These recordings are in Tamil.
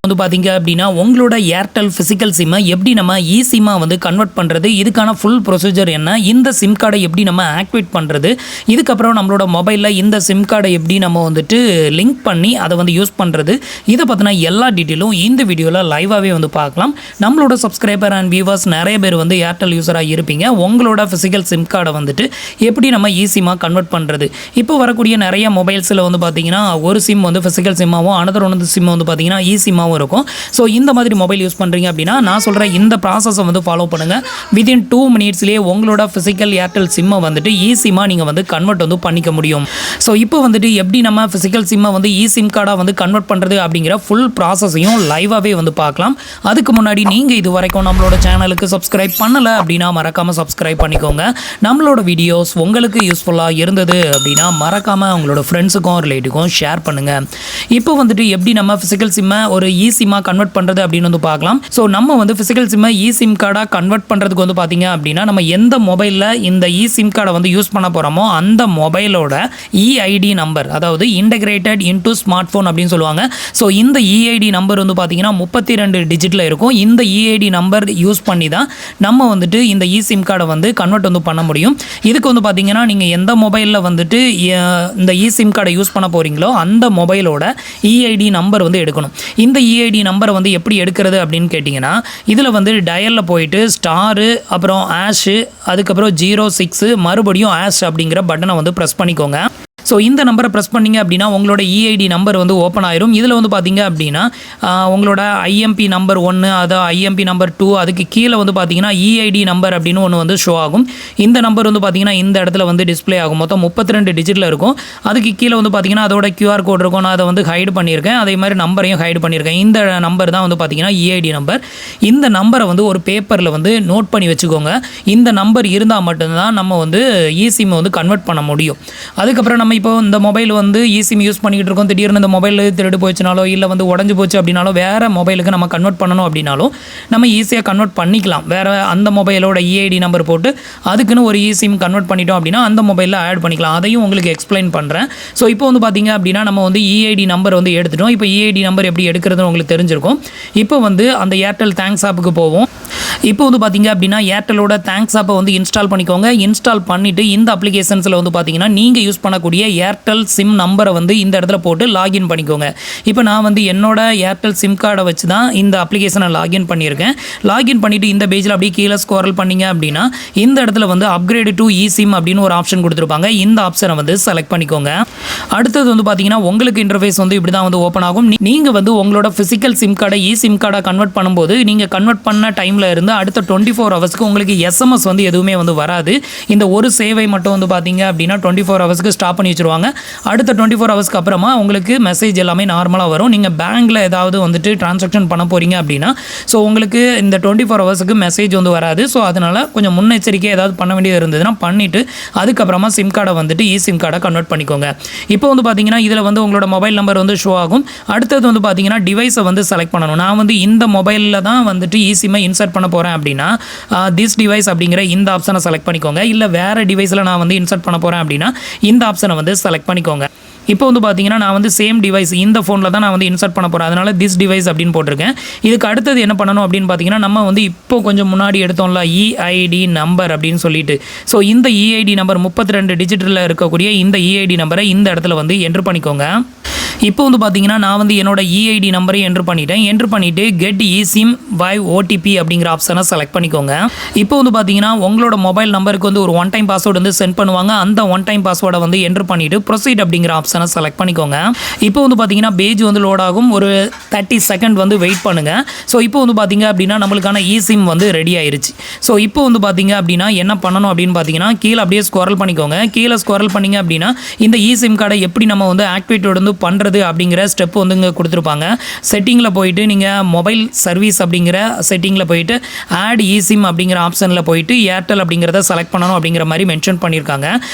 வந்து பார்த்தீங்க அப்படின்னா உங்களோட ஏர்டெல் ஃபிசிக்கல் சிம்மை எப்படி நம்ம சிம்மாக வந்து கன்வெர்ட் பண்ணுறது, இதுக்கான ஃபுல் ப்ரொசீஜர் என்ன, இந்த சிம் கார்டை எப்படி நம்ம ஆக்டிவேட் பண்ணுறது, இதுக்கப்புறம் நம்மளோட மொபைலில் இந்த சிம் கார்டை எப்படி நம்ம வந்துட்டு லிங்க் பண்ணி அதை வந்து யூஸ் பண்ணுறது, இதை பற்றின எல்லா டீட்டெயிலும் இந்த வீடியோவில் லைவாகவே வந்து பார்க்கலாம். நம்மளோட சப்ஸ்கிரைபர் அண்ட் வியூவர்ஸ் நிறைய பேர் வந்து ஏர்டெல் யூஸராக இருப்பீங்க. உங்களோட ஃபிசிக்கல் சிம் கார்டை வந்துட்டு எப்படி நம்ம சிம்மாக கன்வெர்ட் பண்ணுறது, இப்போ வரக்கூடிய நிறைய மொபைல்ஸில் வந்து பார்த்தீங்கன்னா ஒரு சிம் வந்து ஃபிசிக்கல் சிம்மாகவும் அனதர் ஒன்று சிம் வந்து பார்த்தீங்கன்னா சிம்மாகவும் இருக்கும். ஸோ இந்த மாதிரி மொபைல் யூஸ் பண்ணுறீங்க அப்படின்னா நான் சொல்கிற இந்த ப்ராசஸை வந்து ஃபாலோ பண்ணுங்கள். வித்தின் 2 மினிட்ஸ்லேயே உங்களோட ஃபிசிக்கல் ஏர்டெல் சிம்மை வந்துட்டு சிம்மாக நீங்கள் வந்து கன்வெர்ட் வந்து பண்ணிக்க முடியும். ஸோ இப்போ வந்துட்டு எப்படி நம்ம ஃபிசிக்கல் சிம்மை வந்து சிம் கார்டாக வந்து கன்வெர்ட் பண்ணுறது அப்படிங்கிற ஃபுல் ப்ராசஸையும் லைவாகவே வந்து பார்க்கலாம். அதுக்கு முன்னாடி நீங்கள் இது வரைக்கும் நம்மளோட சேனலுக்கு சப்ஸ்கிரைப் பண்ணலை அப்படின்னா மறக்காமல் சப்ஸ்கிரைப் பண்ணிக்கோங்க. நம்மளோட வீடியோஸ் உங்களுக்கு யூஸ்ஃபுல்லாக இருந்தது அப்படின்னா மறக்காமல் உங்களோட ஃப்ரெண்ட்ஸுக்கும் ரிலேட்டிவ்க்கும் ஷேர் பண்ணுங்கள். இப்போ வந்துட்டு எப்படி நம்ம ஃபிசிக்கல் சிம்மை ஒரு சிம்மாக கன்வெர்ட் பண்ணுறது அப்படின்னு வந்து பார்க்கலாம். ஸோ நம்ம வந்து ஃபிசிக்கல் சிம்மை சிம் கார்டாக கன்வெர்ட் பண்ணுறதுக்கு வந்து பார்த்தீங்க அப்படின்னா நம்ம எந்த மொபைலில் இந்த சிம் கார்டை வந்து யூஸ் பண்ண போகிறோமோ அந்த மொபைலோட இஐடி நம்பர், அதாவது இன்டகிரேட்டட் இன்டு ஸ்மார்ட் ஃபோன் அப்படின்னு சொல்லுவாங்க. ஸோ இந்த இஐடி நம்பர் வந்து பார்த்தீங்கன்னா 32 டிஜிட்டில் இருக்கும். இந்த இஐடி நம்பர் யூஸ் பண்ணி தான் நம்ம வந்துட்டு இந்த சிம் கார்டை வந்து கன்வெர்ட் வந்து பண்ண முடியும். இதுக்கு வந்து பார்த்தீங்கன்னா நீங்கள் எந்த மொபைலில் வந்துட்டு இந்த சிம் கார்டை யூஸ் பண்ண போகிறீங்களோ அந்த மொபைலோட இஐடி நம்பர் வந்து எடுக்கணும். இந்த இஐடி நம்பரை வந்து எப்படி எடுக்கிறது அப்படின்னு கேட்டிங்கன்னா இதில் வந்து டயலில் போயிட்டு ஸ்டாரு, அப்புறம் ஆஷு, அதுக்கப்புறம் 06 மறுபடியும் ஆஷ் அப்படிங்கிற பட்டனை வந்து ப்ரெஸ் பண்ணிக்கோங்க. ஸோ இந்த நம்பரை ப்ரெஸ் பண்ணிங்க அப்படின்னா உங்களோட இஐடி நம்பர் வந்து ஓப்பன் ஆயிரும். இதில் வந்து பார்த்தீங்க அப்படின்னா உங்களோட ஐஎம்பி நம்பர் 1, அதாவது ஐஎம்பி நம்பர் 2, அதுக்கு கீழே வந்து பார்த்தீங்கன்னா இஐடி நம்பர் அப்படின்னு ஒன்று வந்து ஷோ ஆகும். இந்த நம்பர் வந்து பார்த்தீங்கன்னா இந்த இடத்துல வந்து டிஸ்பிளே ஆகும். மொத்தம் 32 டிஜிட்டில் இருக்கும். அதுக்கு கீழே வந்து பார்த்தீங்கன்னா அதோட QR கோட் இருக்கும். நான் அதை வந்து ஹைடு பண்ணியிருக்கேன். அதே மாதிரி நம்பரையும் ஹைடு பண்ணியிருக்கேன். இந்த நம்பர் தான் வந்து பார்த்தீங்கன்னா இஐடி நம்பர். இந்த நம்பரை வந்து ஒரு பேப்பரில் வந்து நோட் பண்ணி வச்சுக்கோங்க. இந்த நம்பர் இருந்தால் மட்டும்தான் நம்ம வந்து சிம்மை வந்து கன்வெர்ட் பண்ண முடியும். அதுக்கப்புறம் நம்ம இப்போ இந்த மொபைல் வந்து சிம் யூஸ் பண்ணிக்கிட்டு இருக்கோம். திடீர்னு இந்த மொபைல் திருடு போச்சுனாலோ இல்லை வந்து உடஞ்சி போச்சு அப்படின்னாலோ வேறு மொபைலுக்கு நம்ம கன்வெர்ட் பண்ணணும் அப்படின்னாலும் நம்ம ஈஸியாக கன்வெர்ட் பண்ணிக்கலாம். வேறு அந்த மொபைலோட இஐடி நம்பர் போட்டு அதுக்குன்னு ஒரு சிம் கன்வெர்ட் பண்ணிட்டோம் அப்படின்னா அந்த மொபைலில் ஆட் பண்ணிக்கலாம். அதையும் உங்களுக்கு எக்ஸ்பிளைன் பண்ணுறேன். ஸோ இப்போ வந்து பார்த்தீங்க அப்படின்னா நம்ம வந்து இஐடி நம்பர் வந்து எடுத்துட்டோம். இப்போ இஐடி நம்பர் எப்படி எடுக்கிறதுன்னு உங்களுக்கு தெரிஞ்சிருக்கும். இப்போ வந்து அந்த ஏர்டெல் தேங்க்ஸ் ஆப்புக்கு போவோம். இப்போ வந்து பார்த்தீங்க அப்படின்னா ஏர்டெலோட தேங்க்ஸ் ஆப்பை வந்து இன்ஸ்டால் பண்ணிக்கோங்க. இன்ஸ்டால் பண்ணிவிட்டு இந்த அப்ளிகேஷன்ஸில் வந்து பார்த்தீங்கன்னா நீங்கள் யூஸ் பண்ணக்கூடிய ஏர்டெல் சிம் நம்பரை வந்து இந்த இடத்துல போட்டு லாகின் பண்ணிக்கோங்க. இப்போ நான் வந்து என்னோட ஏர்டெல் சிம் கார்டை வச்சு தான் இந்த அப்ளிகேஷனை லாகின் பண்ணியிருக்கேன். லாகின் பண்ணிவிட்டு இந்த பேஜில் அப்படியே கீழே ஸ்க்ரோல் பண்ணிங்க அப்படின்னா இந்த இடத்துல வந்து அப்கிரேட் டு சிம் அப்படின்னு ஒரு ஆப்ஷன் கொடுத்துருப்பாங்க. இந்த ஆப்ஷனை வந்து செலக்ட் பண்ணிக்கோங்க. அடுத்தது வந்து பார்த்தீங்கன்னா உங்களுக்கு இன்டர்ஃபேஸ் வந்து இப்படி தான் வந்து ஓப்பன் ஆகும். நீங்கள் வந்து உங்களோட ஃபிசிக்கல் சிம் கார்டை சிம் கார்டை கன்வெர்ட் பண்ணும்போது நீங்கள் கன்வெர்ட் பண்ண டைமில் இருந்து அடுத்த 24 ஹவர்ஸ்க்கு உங்களுக்கு எஸ்எம்எஸ் வந்து எதுவுமே வந்து வராது. இந்த ஒரு சேவை மட்டும் வந்து பார்த்தீங்க அப்படின்னா 24 ஹவர்ஸ்க்கு ஸ்டாப் பண்ணி வச்சுருவாங்க. அடுத்த 24 ஹவர்ஸ்க்கு அப்புறமா உங்களுக்கு மெசேஜ் எல்லாமே நார்மலாக வரும். நீங்கள் பேங்க்கில் ஏதாவது வந்துட்டு டிரான்சாக்ஷன் பண்ண போகிறீங்க அப்படின்னா ஸோ உங்களுக்கு இந்த 24 ஹவர்ஸுக்கு மெசேஜ் வந்து வராது. ஸோ அதனால் கொஞ்சம் முன்னெச்சரிக்கை ஏதாவது பண்ண வேண்டியது இருந்ததுன்னா பண்ணிவிட்டு அதுக்கப்புறமா சிம் கார்டை வந்துட்டு சிம் கார்டை கன்வெர்ட் பண்ணிக்கோங்க. இப்போ வந்து பார்த்தீங்கன்னா இதில் வந்து உங்களோட மொபைல் நம்பர் வந்து ஷோ ஆகும். அடுத்தது வந்து பார்த்தீங்கன்னா டிவைஸை வந்து செலக்ட் பண்ணணும். நான் வந்து இந்த மொபைலில் தான் வந்துட்டு சிம்மை இன்சர்ட் பண்ண போகிறேன் அப்படின்னா திஸ் டிவைஸ் அப்படிங்கிற இந்த ஆப்ஷனை செலக்ட் பண்ணிக்கோங்க. இல்லை வேறு டிவைஸில் நான் வந்து இன்சர்ட் பண்ண போகிறேன் அப்படின்னா இந்த ஆப்ஷனை வந்து செலக்ட் பண்ணிக்கோங்க. இப்போ வந்து பார்த்தீங்கன்னா நான் வந்து சேம் டிவைஸ் இந்த ஃபோனில் தான் நான் வந்து இன்சர்ட் பண்ண போகிறேன். அதனால் திஸ் டிவைஸ் அப்படின்னு போட்டிருக்கேன். இதுக்கு அடுத்தது என்ன பண்ணணும் அப்படின்னு பார்த்தீங்கன்னா நம்ம வந்து இப்போ கொஞ்சம் முன்னாடி எடுத்தோம்ல இஐடி நம்பர் அப்படின்னு சொல்லிட்டு, ஸோ இந்த இஐடி நம்பர் 32 டிஜிட்டில் இருக்கக்கூடிய இந்த இஐடி நம்பரை இந்த இடத்துல வந்து என்ட்ரு பண்ணிக்கோங்க. இப்போ வந்து பார்த்தீங்கன்னா நான் வந்து என்னோட இஐடி நம்பரை என்ட்ரு பண்ணிட்டேன். என்ட்ரு பண்ணிவிட்டு கெட் சிம் பை ஓடிபி அப்படிங்கிற ஆப்ஷனை செலக்ட் பண்ணிக்கோங்க. இப்போ வந்து பார்த்தீங்கன்னா உங்களோட மொபைல் நம்பருக்கு வந்து ஒரு ஒன் டைம் பாஸ்வேர்டு வந்து சென்ட் பண்ணுவாங்க. அந்த ஒன் டைம் பாஸ்வேர்டை வந்து என்ட்ரு பண்ணிவிட்டு ப்ரொசீட் அப்படிங்கிற ஆப்ஷனை செலக்ட் பண்ணிக்கோங்க. இப்போ வந்து பார்த்தீங்கன்னா பேஜ் வந்து லோட் ஆகும். ஒரு 30 செகண்ட் வந்து வெயிட் பண்ணுங்கள். ஸோ இப்போ வந்து பார்த்தீங்க அப்படின்னா நம்மளுக்கான சிம் வந்து ரெடி ஆயிருச்சு. ஸோ இப்போ வந்து பார்த்தீங்க அப்படின்னா என்ன பண்ணணும் அப்படின்னு பார்த்தீங்கன்னா கீழே அப்படியே ஸ்க்ரோல் பண்ணிக்கோங்க. கீழே ஸ்க்ரோல் பண்ணிங்க அப்படின்னா இந்த சிம் கார்டை எப்படி நம்ம வந்து ஆக்டிவேட் வந்து பண்ணுறது அப்படிங்கிற ஸ்டெப் வந்து இங்கே கொடுத்துருப்பாங்க. செட்டிங்கில் போயிட்டு நீங்கள் மொபைல் சர்வீஸ் அப்படிங்கிற செட்டிங்கில் போயிட்டு ஆட் சிம் அப்படிங்கிற ஆப்ஷனில் போயிட்டு ஏர்டெல் அப்படிங்கிறத செலக்ட் பண்ணணும் அப்படிங்கிற மாதிரி மென்ஷன் பண்ணியிருக்காங்க.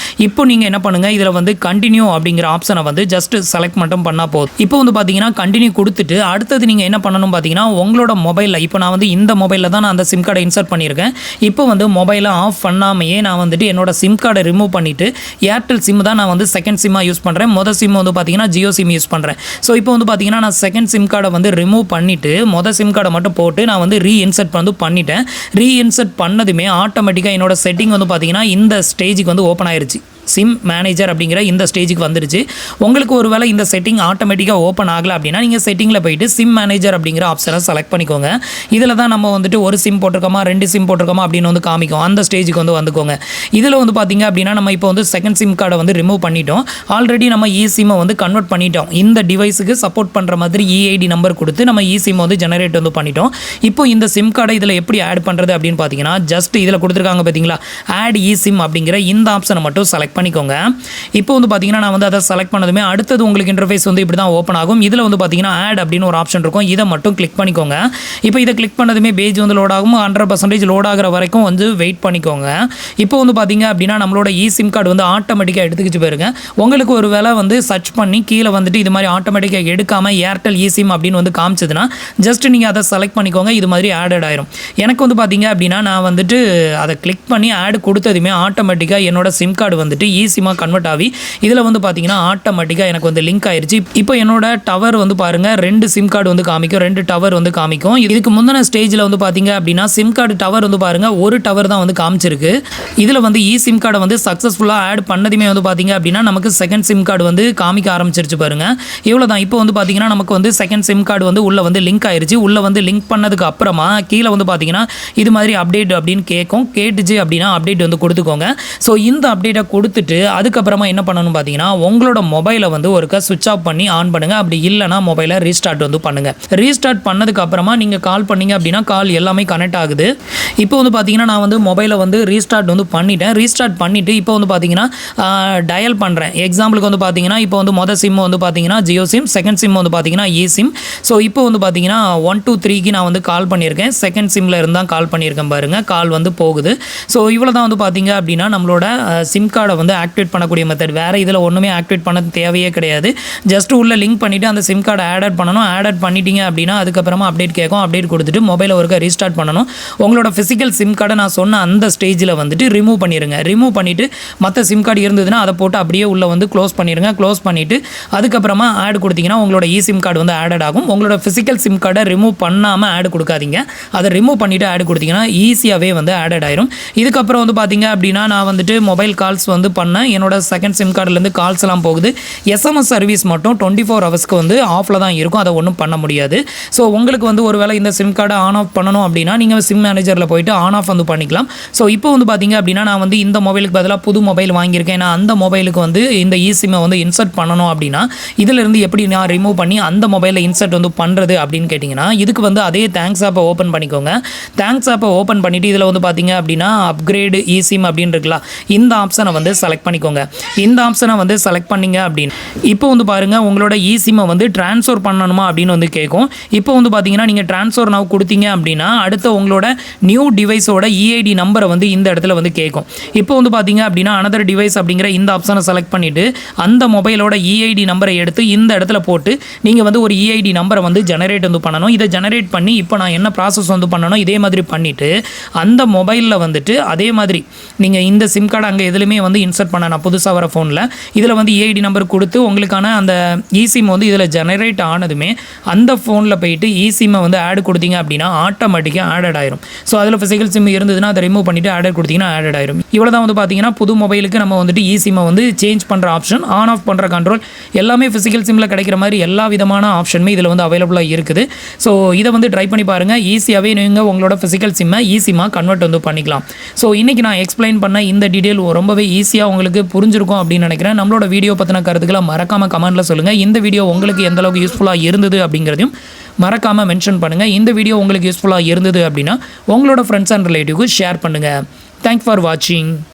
இப்போ நீங்கள் என்ன பண்ணுங்கள், இதில் வந்து கண்டினியூ அப்படிங்கிற ஆப்ஷனை வந்து ஜஸ்ட் செலக்ட் மட்டும் பண்ணால் போதும். இப்போ வந்து பார்த்தீங்கன்னா கண்டினியூ கொடுத்துட்டு அடுத்தது நீங்கள் என்ன பண்ணணும் பார்த்தீங்கன்னா உங்களோட மொபைலில், இப்போ நான் வந்து இந்த மொபைலில் தான் நான் அந்த சிம் கார்டை இன்சர்ட் பண்ணியிருக்கேன். இப்போ வந்து மொபைலை ஆஃப் பண்ணாமையே நான் வந்துட்டு என்னோட சிம் கார்டை ரிமூவ் பண்ணிவிட்டு ஏர்டெல் சிம் தான் நான் வந்து செகண்ட் சிம்மாக யூஸ் பண்ணுறேன். மொதல் சிம் வந்து பார்த்தீங்கன்னா ஜியோ சிம் யூஸ் யூஸ் பண்ணுறேன். ஸோ இப்போ வந்து பார்த்தீங்கன்னா நான் செகண்ட் சிம் கார்டை வந்து ரிமூவ் பண்ணிவிட்டு சிம் கார்டை மட்டும் போட்டு நான் வந்து ரீஇன்சர்ட் வந்து பண்ணிட்டேன். ரீஇன்சர்ட் பண்ணதுமே ஆட்டோமேட்டிக்காக என்னோட செட்டிங் வந்து பார்த்தீங்கன்னா இந்த ஸ்டேஜுக்கு வந்து ஓப்பன் ஆயிருச்சு. சிம் மேனேஜர் அப்படிங்கிற இந்த ஸ்டேஜுக்கு வந்துருச்சு. உங்களுக்கு ஒரு வேளை இந்த செட்டிங் ஆட்டோமேட்டிக்காக ஓப்பன் ஆகலை அப்படின்னா நீங்கள் செட்டிங்கில் போயிட்டு சிம் மேனேஜர் அப்படிங்கிற ஆப்ஷனை செலக்ட் பண்ணிக்கோங்க. இதில் தான் நம்ம வந்துட்டு ஒரு சிம் போட்டிருக்கோமா 2 சிம் போட்டிருக்கோமா அப்படின்னு வந்து காமிக்கும். அந்த ஸ்டேஜுக்கு வந்து வந்துக்கோங்க. இதில் வந்து பார்த்தீங்க அப்படின்னா நம்ம இப்போ வந்து செகண்ட் சிம் கார்டை வந்து ரிமூவ் பண்ணிட்டோம். ஆல்ரெடி நம்ம சிம்மை வந்து கன்வெர்ட் பண்ணிட்டோம். இந்த டிவைஸுக்கு சப்போர்ட் பண்ணுற மாதிரி EID நம்பர் கொடுத்து நம்ம சிம் வந்து ஜெனரேட் வந்து பண்ணிட்டோம். இப்போ இந்த சிம் கார்டை இதில் எப்படி ஆட் பண்ணுறது அப்படின்னு பார்த்தீங்கன்னா ஜஸ்ட் இதில் கொடுத்துருக்காங்க பார்த்தீங்களா, ஆட் சிம் அப்படிங்கிற இந்த ஆப்ஷனை மட்டும் செலக்ட் பண்ணிக்கோங்க. இப்போ வந்து பார்த்தீங்கன்னா நான் வந்து அதை செலக்ட் பண்ணதுமே அடுத்தது உங்களுக்கு இன்டர்ஃபேஸ் வந்து இப்படி தான் ஓப்பன் ஆகும். இதில் வந்து பார்த்தீங்கன்னா ஆட் அப்படின்னு ஒரு ஆப்ஷன் இருக்கும். இதை மட்டும் கிளிக் பண்ணிக்கோங்க. இப்போ இதை கிளிக் பண்ணதுமே பேஜ் வந்து லோட் ஆகும். 100% லோட் ஆகிற வரைக்கும் வந்து வெயிட் பண்ணிக்கோங்க. இப்போ வந்து பார்த்தீங்க அப்படின்னா நம்மளோட சிம் கார்டு வந்து ஆட்டோமேட்டிக்காக எடுத்துக்கிச்சு போயிருங்க. உங்களுக்கு ஒரு வேளை வந்து சர்ச் பண்ணி கீழே வந்துட்டு இது மாதிரி ஆட்டோமேட்டிக்காக எடுக்காமல் ஏர்டெல் சிம் அப்படின்னு வந்து காமிச்சதுன்னா ஜஸ்ட் நீங்கள் அதை செலக்ட் பண்ணிக்கோங்க. இது மாதிரி ஆடட் ஆயிரும். எனக்கு வந்து பார்த்தீங்க அப்படின்னா நான் வந்துட்டு அதை கிளிக் பண்ணி ஆட் கொடுத்ததுமே ஆட்டோமேட்டிக்காக என்னோட சிம் கார்டு வந்துட்டு சிம்மாக கன்வெர்ட் ஆகி இதில் வந்து பார்த்தீங்கன்னா ஆட்டோமேட்டிக்காக எனக்கு வந்து லிங்க் ஆயிடுச்சு. இப்போ என்னோட டவர் வந்து பாருங்கள் 2 சிம் கார்டு வந்து காமிக்கும், 2 டவர் வந்து காமிக்கும். இதுக்கு முந்தின ஸ்டேஜில் வந்து பார்த்தீங்க அப்படின்னா சிம் கார்டு டவர் வந்து பாருங்கள் ஒரு டவர் தான் வந்து காமிச்சிருக்கு. இதில் வந்து சிம் கார்டை வந்து சக்ஸஸ்ஃபுல்லாக ஆட் பண்ணதுமே வந்து பார்த்தீங்க அப்படின்னா நமக்கு செகண்ட் சிம் கார்டு வந்து காமிக்க ஆரம்பிச்சிருச்சு பாருங்கள். இவ்வளோ தான். இப்போ வந்து பார்த்தீங்கன்னா நமக்கு வந்து செகண்ட் சிம் கார்டு வந்து உள்ளே வந்து லிங்க் ஆயிடுச்சு. உள்ளே வந்து லிங்க் பண்ணதுக்கு அப்புறமா கீழே வந்து பார்த்தீங்கன்னா இது மாதிரி அப்டேட் அப்படின்னு கேட்டுச்சு அப்படின்னா அப்டேட் வந்து கொடுத்துக்கோங்க. ஸோ இந்த அப்டேட்டை கொடுத்துட்டு அதுக்கப்புறமா என்ன பண்ணணும் பார்த்தீங்கன்னா உங்களோட மொபைலை வந்து ஒருக்கா சுவிட்ச் ஆஃப் பண்ணி ஆன் பண்ணுங்கள். அப்படி இல்லைனா மொபைலை ரீஸ்டார்ட் வந்து பண்ணுங்கள். ரீஸ்டார்ட் பண்ணதுக்கு அப்புறமா நீங்கள் கால் பண்ணீங்க அப்படின்னா கால் எல்லாமே கனெக்ட் ஆகுது. இப்போ வந்து பார்த்தீங்கன்னா நான் வந்து மொபைலை வந்து ரீஸ்டார்ட் வந்து பண்ணிட்டேன். ரீஸ்டார்ட் பண்ணிவிட்டு இப்போ வந்து பார்த்தீங்கன்னா டயல் பண்ணுறேன். எக்ஸாம்பிளுக்கு வந்து பார்த்தீங்கன்னா இப்போ வந்து சிம் வந்து பார்த்தீங்கன்னா ஜியோ சிம், செகண்ட் சிம் வந்து பார்த்தீங்கன்னா சிம். ஸோ இப்போ வந்து பார்த்தீங்கன்னா 123க்கு நான் வந்து கால் பண்ணியிருக்கேன். செகண்ட் சிம்மில் இருந்தால் கால் பண்ணியிருக்கேன் பாருங்கள். கால் வந்து போகுது. ஸோ இவ்வளோ தான் வந்து பார்த்தீங்க அப்படின்னா நம்மளோட சிம் கார்டை வந்து ஆக்டிவேட் பண்ணக்கூடிய மெத்தட். வேறு இதில் ஒன்றுமே ஆக்டிவேட் பண்ண தேவையே கிடையாது. ஜஸ்ட் உள்ள லிங்க் பண்ணிவிட்டு அந்த சிம் கார்டை ஆட் பண்ணணும். ஆட் பண்ணிட்டீங்க அப்படின்னா அதுக்கப்புறமா அப்டேட் கேட்கும். அப்டேட் கொடுத்துட்டு மொபைலை ஒருக்கா ரீஸ்டார்ட் பண்ணணும். உங்களோட ஃபிசிக்கல் சிம் கார்டை நான் சொன்ன அந்த ஸ்டேஜில் வந்துட்டு ரிமூவ் பண்ணிடுங்க. ரிமூவ் பண்ணிவிட்டு மற்ற சிம் கார்டு இருந்ததுன்னா அதை போட்டு அப்படியே உள்ளே வந்து க்ளோஸ் பண்ணிடுங்க. க்ளோஸ் பண்ணிவிட்டு அதுக்கப்புறமா ஆட் கொடுத்தீங்கன்னா உங்களோட சிம் கார்டு வந்து ஆடட் ஆகும். உங்களோட ஃபிசிக்கல் சிம் கார்டை ரிமூவ் பண்ணாமல் ஆட் கொடுக்காதீங்க. அதை ரிமூவ் பண்ணிவிட்டு ஆட் கொடுத்தீங்கன்னா ஈஸியாகவே வந்து ஆடட் ஆயிரும். இதுக்கப்புறம் வந்து பார்த்தீங்க அப்படின்னா நான் வந்துட்டு மொபைல் கால்ஸ் வந்து பண்ணேன். என்னோட செகண்ட் சிம் கார்டுலேருந்து கால்ஸ் எல்லாம் போகுது. SMS சர்வீஸ் மட்டும் 24 ஹவர்ஸ்க்கு வந்து ஆஃபில் தான் இருக்கும். அதை ஒன்றும் பண்ண முடியாது. ஸோ உங்களுக்கு வந்து ஒரு வேளை இந்த சிம் கார்டை ஆன் ஆஃப் பண்ணணும் அப்படின்னா நீங்கள் சிம் மேனேஜரில் போயிட்டு ஆன் ஆஃப் வந்து பண்ணிக்கலாம். ஸோ இப்போ வந்து பார்த்தீங்க அப்படின்னா நான் வந்து இந்த மொபைலுக்கு பதிலாக புது மொபைல் வாங்கியிருக்கேன். நான் அந்த மொபைலுக்கு வந்து இந்த சிம்மை வந்து இன்சர்ட் பண்ணணும் அப்படின்னா இதிலிருந்து எப்படி நான் ரிமூவ் பண்ணி அந்த மொபைலில் இன்சர்ட் வந்து பண்ணுறது அப்படின்னு கேட்டிங்கன்னா இதுக்கு வந்து அதே தேங்க்ஸ் ஆப்பை ஓப்பன் பண்ணிக்கோங்க. தேங்க்ஸ் ஆப்பை ஓப்பன் பண்ணிவிட்டு இதில் வந்து பார்த்தீங்க அப்படின்னா அப்கிரேடு சிம் அப்படின்னு இருக்கலாம். இந்த ஆப்ஷனை வந்து செலக்ட் பண்ணிக்கோங்க. இந்த ஆப்ஷனை வந்து செலக்ட் பண்ணிங்க அப்படின்னு இப்போ வந்து பாருங்கள் உங்களோட சிம்மை வந்து ட்ரான்ஸ்ஃபர் பண்ணணுமா அப்படின்னு வந்து கேட்கும். இப்போ வந்து பார்த்தீங்கன்னா நீங்கள் ட்ரான்ஸ்ஃபர் நவ் கொடுத்தீங்க அப்படின்னா அடுத்த உங்களோட நியூ டிவைஸோட EID நம்பரை வந்து இந்த இடத்துல வந்து கேட்கும். இப்போ வந்து பார்த்தீங்க அப்படின்னா அனதர் டிவைஸ் அப்படிங்கிற இந்த ஆப்ஷனை செலக்ட் பண்ணிவிட்டு அந்த மொபைலோட EID நம்பரை எடுத்து இந்த இடத்துல போட்டு நீங்கள் வந்து ஒரு EID நம்பரை வந்து ஜெனரேட் வந்து பண்ணணும். இதை ஜெனரேட் பண்ணி இப்போ நான் என்ன ப்ராசஸ் வந்து பண்ணணும் இதே மாதிரி பண்ணிவிட்டு அந்த மொபைலில் வந்துட்டு அதே மாதிரி நீங்கள் இந்த சிம் கார்டு அங்கே எதுலையுமே வந்து இன்சர்ட் பண்ணணும். புதுசாக வர ஃபோனில் இதில் வந்து EID நம்பர் கொடுத்து உங்களுக்கான அந்த சிம் வந்து இதில் ஜெனரேட் ஆனதுமே அந்த ஃபோனில் போயிட்டு சிம்மை வந்து ஆட் கொடுத்தீங்க அப்படின்னா ஆட்டோமேட்டிக்காக ஆடட் ஆயிரும். ஸோ அதில் ஃபிசிக்கல் சிம் இருந்ததுன்னா அதை ரிமூவ் பண்ணிவிட்டு ஆடட் கொடுத்தீங்கன்னா ஆடட் ஆயிரும். இவ்வளோ தான் வந்து பார்த்தீங்கன்னா புது மொபைலுக்கு நம்ம வந்துட்டு சிம்மை வந்து சேஞ்ச் பண்ணுற ஆப்ஷன், ஆன் ஆஃப் பண்ணுற கண்ட்ரோல் எல்லாமே ஃபிசிக்கல் சிம்மில் கிடைக்கிற மாதிரி எல்லா விதமான ஆப்ஷனுமே இதில் வந்து அவைலபிளாக இருக்குது. ஸோ இதை வந்து ட்ரை பண்ணி பாருங்கள். ஈஸியாகவே நீங்கள் உங்களோட ஃபிசிக்கல் சிம்மை சிம்மாக கன்வெர்ட் வந்து பண்ணிக்கலாம். ஸோ இன்றைக்கி நான் எக்ஸ்பிளைன் பண்ண இந்த டீட்டெயில் ரொம்பவே ஈஸியாக உங்களுக்கு புரிஞ்சிருக்கும் அப்படின்னு நினைக்கிறேன். நம்மளோட வீடியோ பற்றின கருத்துக்களை மறக்காமல் கமெண்ட்டில் சொல்லுங்கள். இந்த வீடியோ உங்களுக்கு எந்த அளவுக்கு யூஸ்ஃபுல்லாக இருந்தது அப்படிங்கிறதையும் மறக்காமல் மென்ஷன் பண்ணுங்கள். இந்த வீடியோ உங்களுக்கு யூஸ்ஃபுல்லாக இருந்தது அப்படின்னா உங்களோட ஃப்ரெண்ட்ஸ் அண்ட் ரிலேட்டிவ்க்கு ஷேர் பண்ணுங்கள். தேங்க்ஸ் ஃபார் வாட்சிங்.